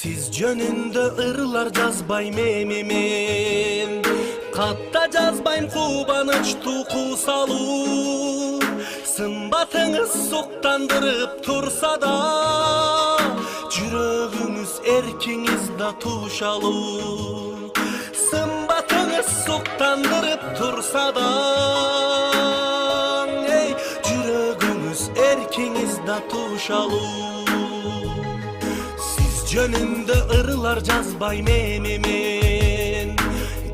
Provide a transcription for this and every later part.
Siz jönünde ırlar жазбайм эмемен, катта жазбайм кубаныч туку салуу. Сымбатыңыз суктандырып турса да, жүрөгүңүз эркиңиз да тушалуу. Сымбатыңыз суктандырып турса да, жүрөгүңүз эркиңиз да тушалуу. Жөнүндө ырлар жазбайм эмемен,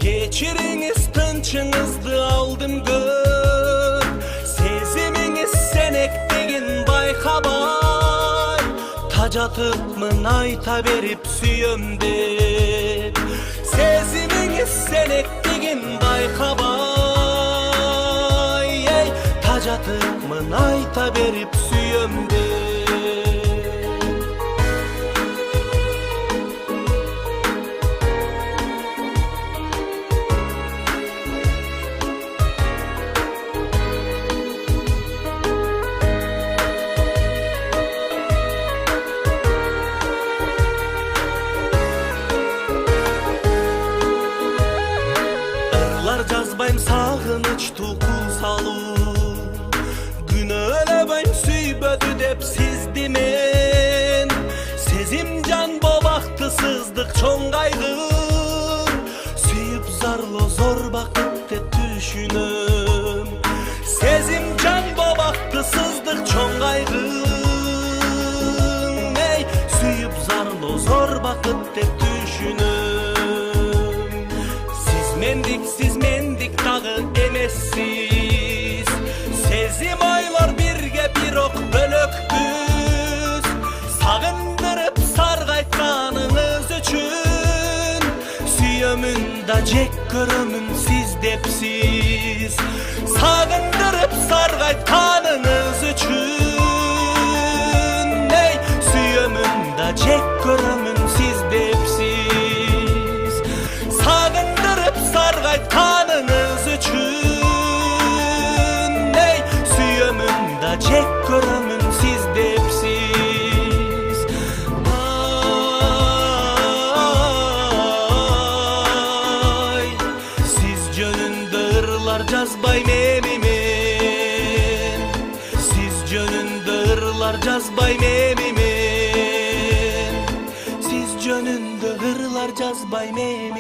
кечириңиз тынчыңызды алдым көп. Сезимиңиз сенектигин байкабай, тажатыпмын айта берип сүйөм деп. Сезимиңиз сенектигин байкабай, тажатыпмын айта берип сүйөм деп. Жазбайм сагыныч туку салуу, күнөөлөбөйм сүйбөдү деп сизди мен. Сезим жан бобакты сыздык чоң кайгы, сүйүп зарлоо зор бакыт деп түшүнөм. Сезим жан бобакты сыздык чоң кайгы, сүйүп зарлоо зор бакыт деп түшүнөм. Siz mendik dağı emessiz, sezim aylar birge bir ok bölökbüz. Sagındırıp sargaytkanınız üçün, süyömün da jek körömün siz depsiz. Sagındırıp sargaytkanınız üçün, süyömün da jek körömün siz depsiz. Sagındırıp sargaytkanınız üçün, süyömün da jek körömün siz depsiz. Ay, siz jönündө ırlar жазбайм эмемен, siz jönündө ırlar жазбайм эмемен, siz jönündө ırlar жазбайм эмемен.